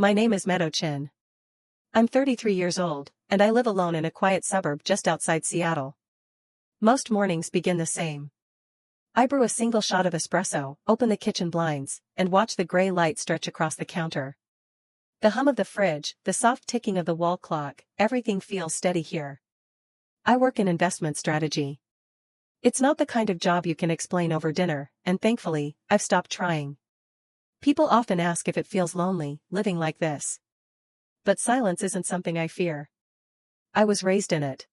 my name is Meadow Chin. I'm 33 years old, and I live alone in a quiet suburb just outside Seattle. Most mornings begin the same. I brew a single shot of espresso, open the kitchen blinds, and watch the gray light stretch across the counter. The hum of the fridge, the soft ticking of the wall clock, everything feels steady here. I work in investment strategy. It's not the kind of job you can explain over dinner, and thankfully, I've stopped trying. People often ask if it feels lonely, living like this. But silence isn't something I fear. I was raised in it.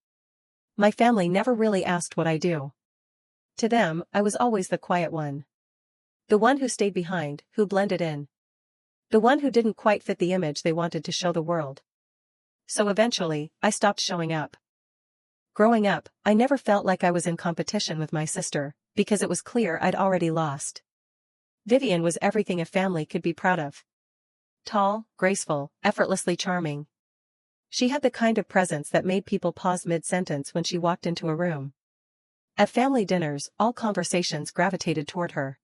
My family never really asked what I do. To them, I was always the quiet one. The one who stayed behind, who blended in. The one who didn't quite fit the image they wanted to show the world. So eventually, I stopped showing up. Growing up, I never felt like I was in competition with my sister, because it was clear I'd already lost. Vivian was everything a family could be proud of. Tall, graceful, effortlessly charming. She had the kind of presence that made people pause mid-sentence when she walked into a room. At family dinners, all conversations gravitated toward her.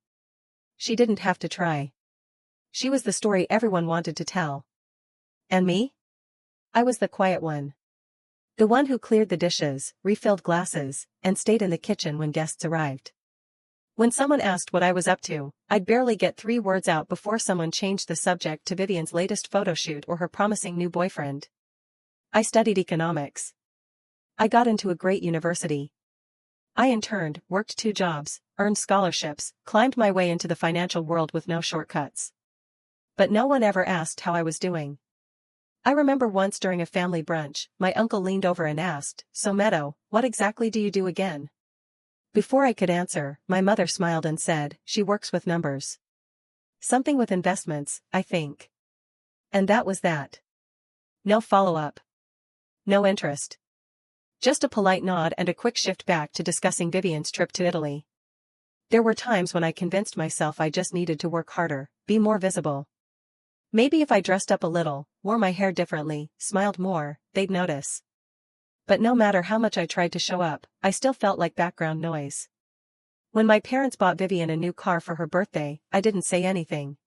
She didn't have to try. She was the story everyone wanted to tell. And me? I was the quiet one. The one who cleared the dishes, refilled glasses, and stayed in the kitchen when guests arrived. When someone asked what I was up to, I'd barely get 3 words out before someone changed the subject to Vivian's latest photo shoot or her promising new boyfriend. I studied economics. I got into a great university. I interned, worked 2 jobs, earned scholarships, climbed my way into the financial world with no shortcuts. But no one ever asked how I was doing. I remember once during a family brunch, my uncle leaned over and asked, "So Meadow, what exactly do you do again?" Before I could answer, my mother smiled and said, "She works with numbers. Something with investments, I think." And that was that. No follow-up. No interest. Just a polite nod and a quick shift back to discussing Vivian's trip to Italy. There were times when I convinced myself I just needed to work harder, be more visible. Maybe if I dressed up a little, wore my hair differently, smiled more, they'd notice. But no matter how much I tried to show up, I still felt like background noise. When my parents bought Vivian a new car for her birthday, I didn't say anything.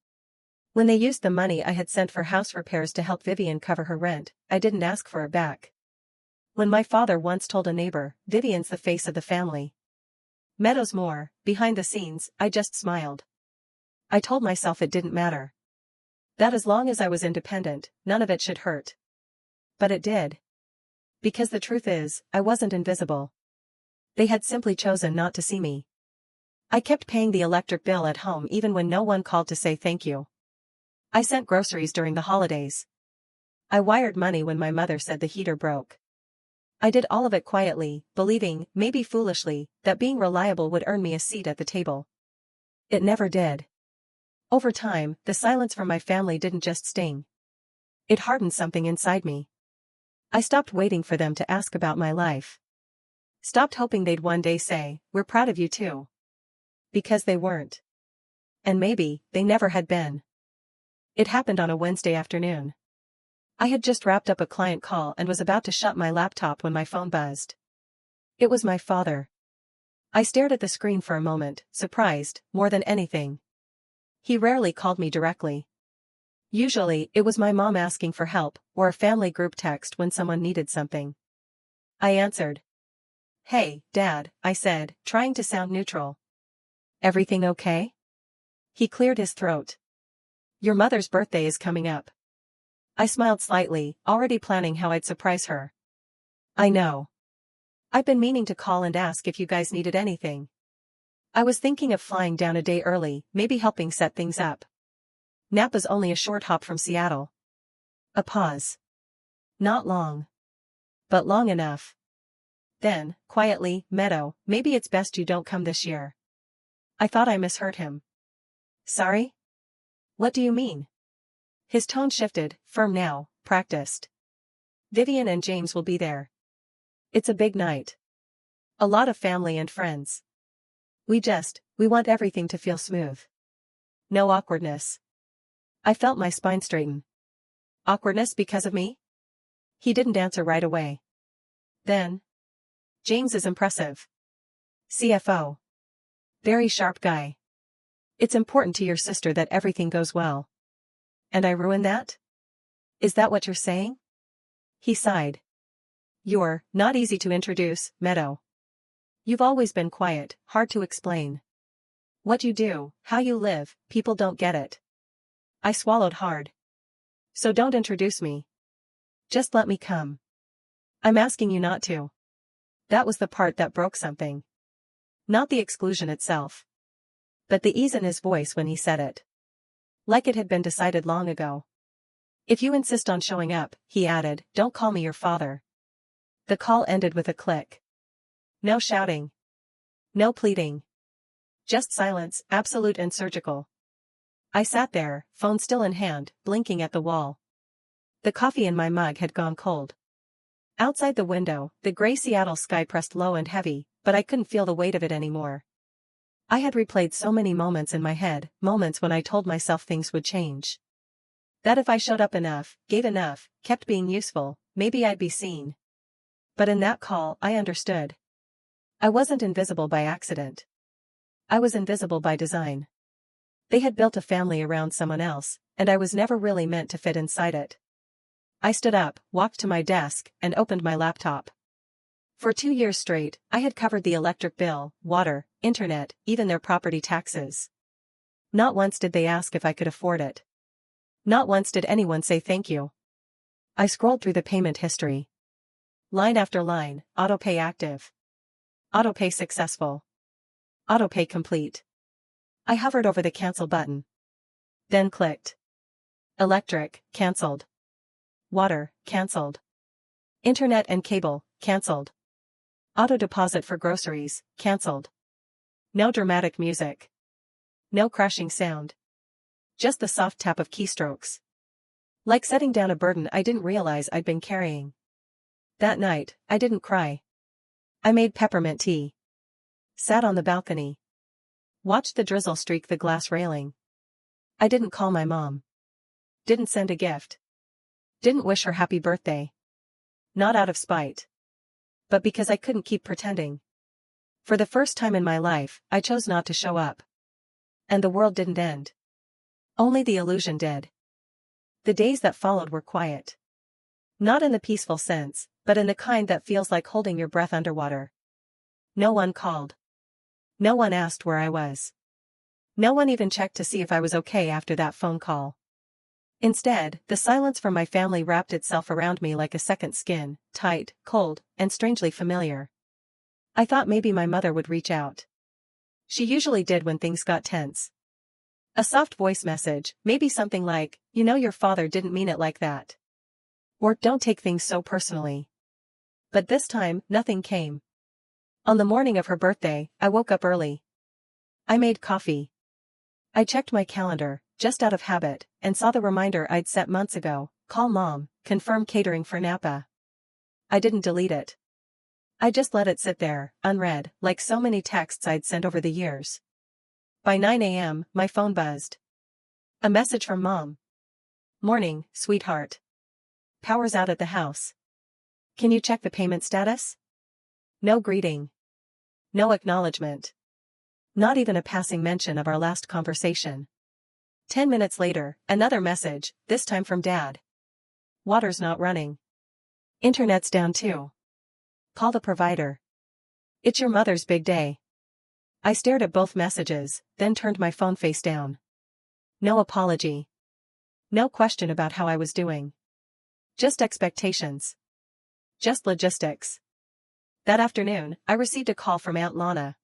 When they used the money I had sent for house repairs to help Vivian cover her rent, I didn't ask for it back. When my father once told a neighbor, "Vivian's the face of the family." Meadows more, behind the scenes, I just smiled. I told myself it didn't matter. That as long as I was independent, none of it should hurt. But it did. Because the truth is, I wasn't invisible. They had simply chosen not to see me. I kept paying the electric bill at home even when no one called to say thank you. I sent groceries during the holidays. I wired money when my mother said the heater broke. I did all of it quietly, believing, maybe foolishly, that being reliable would earn me a seat at the table. It never did. Over time, the silence from my family didn't just sting. It hardened something inside me. I stopped waiting for them to ask about my life. Stopped hoping they'd one day say, "We're proud of you too." Because they weren't. And maybe, they never had been. It happened on a Wednesday afternoon. I had just wrapped up a client call and was about to shut my laptop when my phone buzzed. It was my father. I stared at the screen for a moment, surprised, more than anything. He rarely called me directly. Usually, it was my mom asking for help, or a family group text when someone needed something. I answered. "Hey, Dad," I said, trying to sound neutral. "Everything okay?" He cleared his throat. "Your mother's birthday is coming up." I smiled slightly, already planning how I'd surprise her. "I know. I've been meaning to call and ask if you guys needed anything. I was thinking of flying down a day early, maybe helping set things up. Napa's only a short hop from Seattle." A pause. Not long. But long enough. Then, quietly, "Meadow, maybe it's best you don't come this year." I thought I misheard him. "Sorry? What do you mean?" His tone shifted, firm now, practiced. "Vivian and James will be there. It's a big night. A lot of family and friends. We want everything to feel smooth. No awkwardness." I felt my spine straighten. Awkwardness because of me? He didn't answer right away. Then. "James is impressive. CFO. Very sharp guy. It's important to your sister that everything goes well." "And I ruin that?" Is that what you're saying? He sighed. You're not easy to introduce, Meadow. You've always been quiet, hard to explain. What you do, how you live, people don't get it. I swallowed hard. So don't introduce me. Just let me come. I'm asking you not to. That was the part that broke something. Not the exclusion itself, but the ease in his voice when he said it. Like it had been decided long ago. If you insist on showing up, he added, don't call me your father. The call ended with a click. No shouting. No pleading. Just silence, absolute and surgical. I sat there, phone still in hand, blinking at the wall. The coffee in my mug had gone cold. Outside the window, the gray Seattle sky pressed low and heavy, but I couldn't feel the weight of it anymore. I had replayed so many moments in my head, moments when I told myself things would change. That if I showed up enough, gave enough, kept being useful, maybe I'd be seen. But in that call, I understood. I wasn't invisible by accident. I was invisible by design. They had built a family around someone else, and I was never really meant to fit inside it. I stood up, walked to my desk, and opened my laptop. For 2 years straight, I had covered the electric bill, water, internet, even their property taxes. Not once did they ask if I could afford it. Not once did anyone say thank you. I scrolled through the payment history. Line after line, autopay active. Autopay successful. Autopay complete. I hovered over the cancel button. Then clicked. Electric, cancelled. Water, cancelled. Internet and cable, cancelled. Auto deposit for groceries, cancelled. No dramatic music. No crashing sound. Just the soft tap of keystrokes. Like setting down a burden I didn't realize I'd been carrying. That night, I didn't cry. I made peppermint tea. Sat on the balcony. Watched the drizzle streak the glass railing. I didn't call my mom. Didn't send a gift. Didn't wish her happy birthday. Not out of spite. But because I couldn't keep pretending. For the first time in my life, I chose not to show up. And the world didn't end. Only the illusion did. The days that followed were quiet. Not in the peaceful sense, but in the kind that feels like holding your breath underwater. No one called. No one asked where I was. No one even checked to see if I was okay after that phone call. Instead, the silence from my family wrapped itself around me like a second skin, tight, cold, and strangely familiar. I thought maybe my mother would reach out. She usually did when things got tense. A soft voice message, maybe something like, you know your father didn't mean it like that. Or don't take things so personally. But this time, nothing came. On the morning of her birthday, I woke up early. I made coffee. I checked my calendar, just out of habit, and saw the reminder I'd set months ago, call mom, confirm catering for Napa. I didn't delete it. I just let it sit there, unread, like so many texts I'd sent over the years. By 9 a.m., my phone buzzed. A message from mom. Morning, sweetheart. Power's out at the house. Can you check the payment status? No greeting. No acknowledgement. Not even a passing mention of our last conversation. 10 minutes later, another message, this time from Dad. Water's not running. Internet's down too. Call the provider. It's your mother's big day. I stared at both messages, then turned my phone face down. No apology. No question about how I was doing. Just expectations. Just logistics. That afternoon, I received a call from Aunt Lana.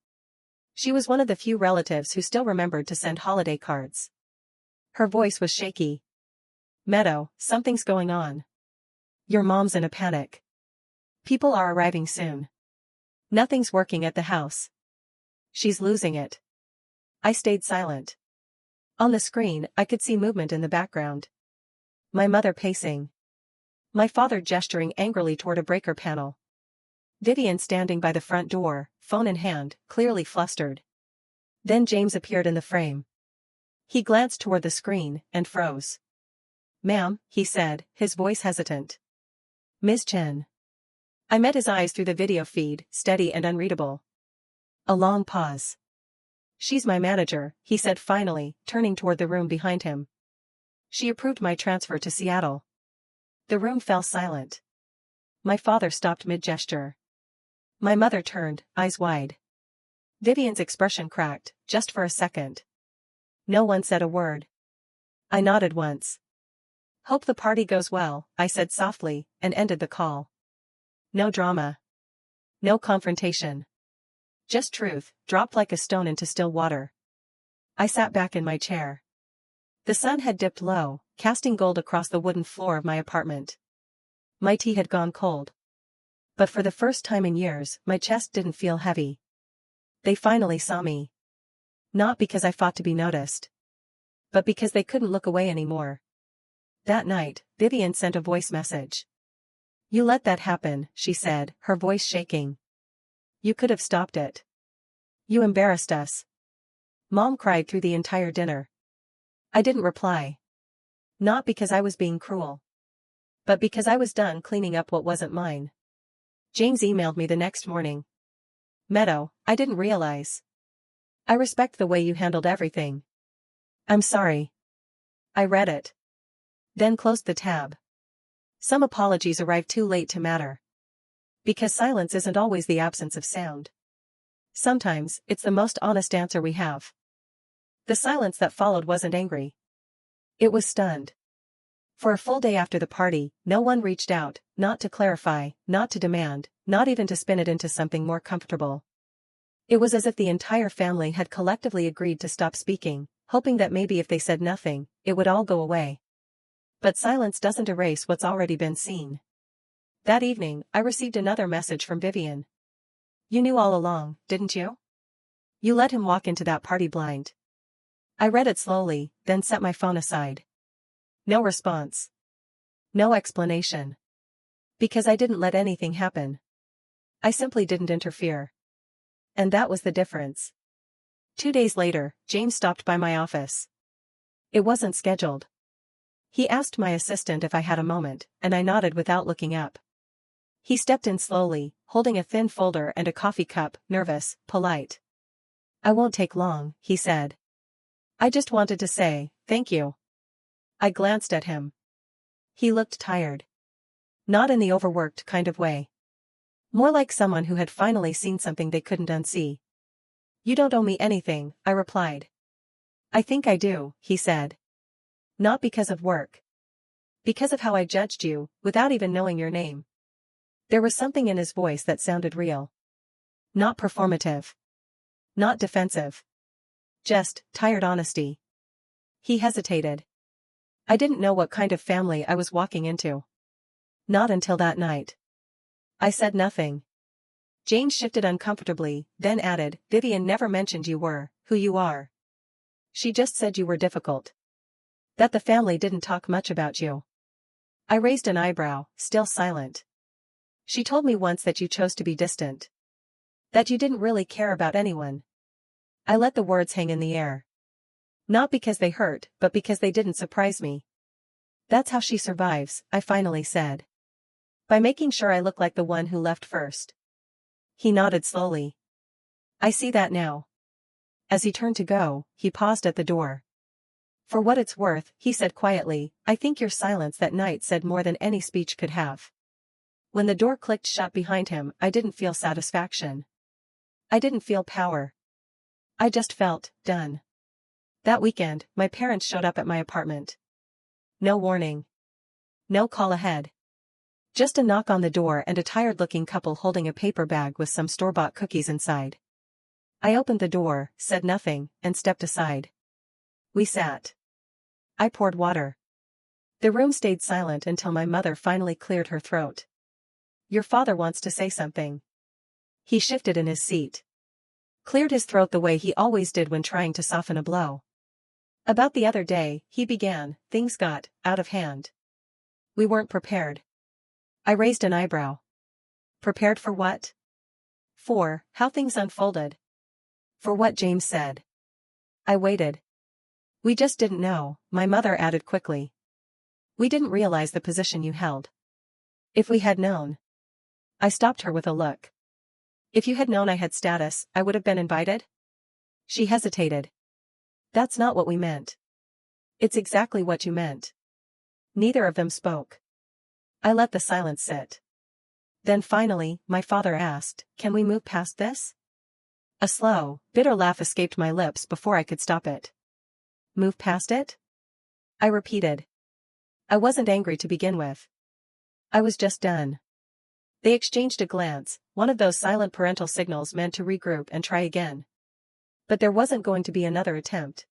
She was one of the few relatives who still remembered to send holiday cards. Her voice was shaky. Meadow, something's going on. Your mom's in a panic. People are arriving soon. Nothing's working at the house. She's losing it. I stayed silent. On the screen, I could see movement in the background. My mother pacing. My father gesturing angrily toward a breaker panel. Vivian standing by the front door, phone in hand, clearly flustered. Then James appeared in the frame. He glanced toward the screen, and froze. Ma'am, he said, his voice hesitant. Ms. Chen. I met his eyes through the video feed, steady and unreadable. A long pause. She's my manager, he said finally, turning toward the room behind him. She approved my transfer to Seattle. The room fell silent. My father stopped mid-gesture. My mother turned, eyes wide. Vivian's expression cracked, just for a second. No one said a word. I nodded once. Hope the party goes well, I said softly, and ended the call. No drama. No confrontation. Just truth, dropped like a stone into still water. I sat back in my chair. The sun had dipped low, casting gold across the wooden floor of my apartment. My tea had gone cold. But for the first time in years, my chest didn't feel heavy. They finally saw me. Not because I fought to be noticed. But because they couldn't look away anymore. That night, Vivian sent a voice message. You let that happen, she said, her voice shaking. You could have stopped it. You embarrassed us. Mom cried through the entire dinner. I didn't reply. Not because I was being cruel. But because I was done cleaning up what wasn't mine. James emailed me the next morning. Meadow, I didn't realize. I respect the way you handled everything. I'm sorry. I read it. Then closed the tab. Some apologies arrive too late to matter. Because silence isn't always the absence of sound. Sometimes, it's the most honest answer we have. The silence that followed wasn't angry. It was stunned. For a full day after the party, no one reached out, not to clarify, not to demand, not even to spin it into something more comfortable. It was as if the entire family had collectively agreed to stop speaking, hoping that maybe if they said nothing, it would all go away. But silence doesn't erase what's already been seen. That evening, I received another message from Vivian. You knew all along, didn't you? You let him walk into that party blind. I read it slowly, then set my phone aside. No response. No explanation. Because I didn't let anything happen. I simply didn't interfere. And that was the difference. 2 days later, James stopped by my office. It wasn't scheduled. He asked my assistant if I had a moment, and I nodded without looking up. He stepped in slowly, holding a thin folder and a coffee cup, nervous, polite. I won't take long, he said. I just wanted to say, thank you. I glanced at him. He looked tired. Not in the overworked kind of way. More like someone who had finally seen something they couldn't unsee. You don't owe me anything, I replied. I think I do, he said. Not because of work. Because of how I judged you, without even knowing your name. There was something in his voice that sounded real. Not performative. Not defensive. Just tired honesty. He hesitated. I didn't know what kind of family I was walking into. Not until that night. I said nothing. Jane shifted uncomfortably, then added, Vivian never mentioned you were, who you are. She just said you were difficult. That the family didn't talk much about you. I raised an eyebrow, still silent. She told me once that you chose to be distant. That you didn't really care about anyone. I let the words hang in the air. Not because they hurt, but because they didn't surprise me. That's how she survives, I finally said. By making sure I look like the one who left first. He nodded slowly. I see that now. As he turned to go, he paused at the door. For what it's worth, he said quietly, I think your silence that night said more than any speech could have. When the door clicked shut behind him, I didn't feel satisfaction. I didn't feel power. I just felt done. That weekend, my parents showed up at my apartment. No warning. No call ahead. Just a knock on the door and a tired-looking couple holding a paper bag with some store-bought cookies inside. I opened the door, said nothing, and stepped aside. We sat. I poured water. The room stayed silent until my mother finally cleared her throat. Your father wants to say something. He shifted in his seat. Cleared his throat the way he always did when trying to soften a blow. About the other day, he began, things got out of hand. We weren't prepared. I raised an eyebrow. Prepared for what? For how things unfolded. For what James said. I waited. We just didn't know, my mother added quickly. We didn't realize the position you held. If we had known. I stopped her with a look. If you had known I had status, I would have been invited? She hesitated. That's not what we meant. It's exactly what you meant. Neither of them spoke. I let the silence sit. Then finally, my father asked, "Can we move past this?" A slow, bitter laugh escaped my lips before I could stop it. "Move past it?" I repeated. I wasn't angry to begin with. I was just done. They exchanged a glance, one of those silent parental signals meant to regroup and try again. But there wasn't going to be another attempt.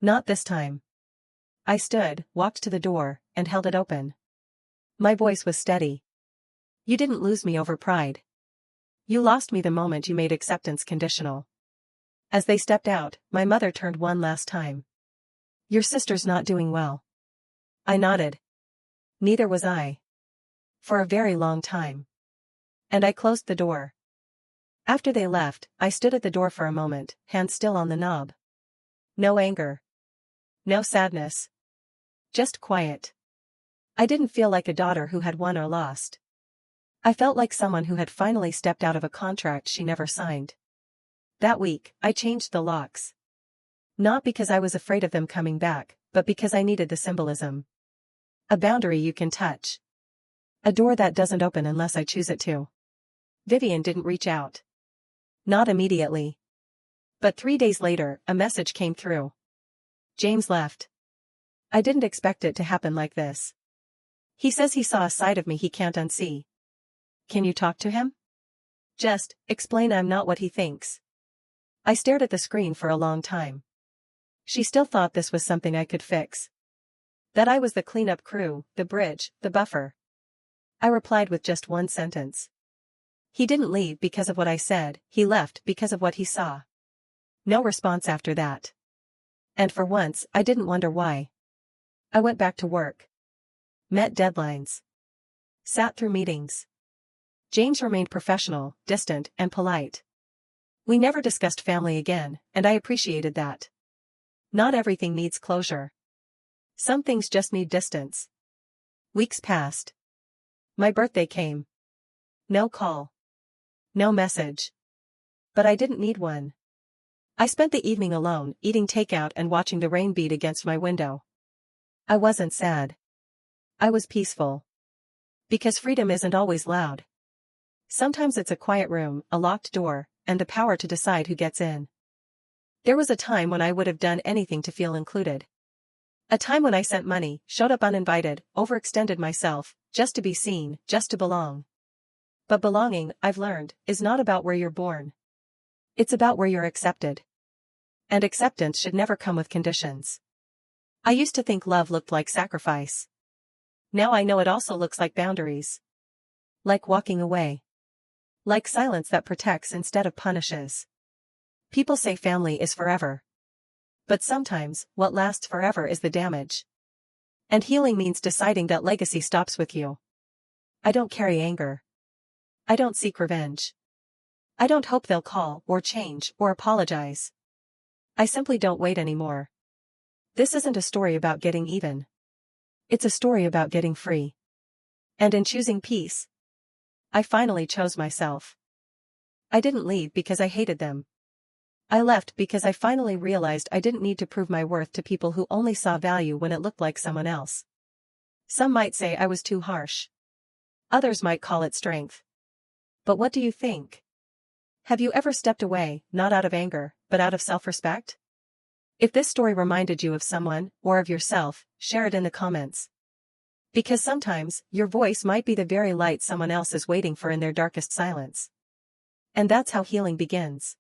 Not this time. I stood, walked to the door, and held it open. My voice was steady. "You didn't lose me over pride. You lost me the moment you made acceptance conditional." As they stepped out, my mother turned one last time. "Your sister's not doing well." I nodded. Neither was I. For a very long time. And I closed the door. After they left, I stood at the door for a moment, hands still on the knob. No anger. No sadness. Just quiet. I didn't feel like a daughter who had won or lost. I felt like someone who had finally stepped out of a contract she never signed. That week, I changed the locks. Not because I was afraid of them coming back, but because I needed the symbolism. A boundary you can touch. A door that doesn't open unless I choose it to. Vivian didn't reach out. Not immediately. But 3 days later, a message came through. "James left. I didn't expect it to happen like this. He says he saw a side of me he can't unsee. Can you talk to him? Just explain I'm not what he thinks." I stared at the screen for a long time. She still thought this was something I could fix. That I was the cleanup crew, the bridge, the buffer. I replied with just one sentence. He didn't leave because of what I said, he left because of what he saw. No response after that. And for once, I didn't wonder why. I went back to work. Met deadlines. Sat through meetings. James remained professional, distant, and polite. We never discussed family again, and I appreciated that. Not everything needs closure. Some things just need distance. Weeks passed. My birthday came. No call. No message. But I didn't need one. I spent the evening alone, eating takeout and watching the rain beat against my window. I wasn't sad. I was peaceful. Because freedom isn't always loud. Sometimes it's a quiet room, a locked door, and the power to decide who gets in. There was a time when I would have done anything to feel included. A time when I sent money, showed up uninvited, overextended myself, just to be seen, just to belong. But belonging, I've learned, is not about where you're born. It's about where you're accepted. And acceptance should never come with conditions. I used to think love looked like sacrifice. Now I know it also looks like boundaries. Like walking away. Like silence that protects instead of punishes. People say family is forever. But sometimes, what lasts forever is the damage. And healing means deciding that legacy stops with you. I don't carry anger. I don't seek revenge. I don't hope they'll call, or change, or apologize. I simply don't wait anymore. This isn't a story about getting even. It's a story about getting free. And in choosing peace, I finally chose myself. I didn't leave because I hated them. I left because I finally realized I didn't need to prove my worth to people who only saw value when it looked like someone else. Some might say I was too harsh. Others might call it strength. But what do you think? Have you ever stepped away, not out of anger, but out of self-respect? If this story reminded you of someone, or of yourself, share it in the comments. Because sometimes, your voice might be the very light someone else is waiting for in their darkest silence. And that's how healing begins.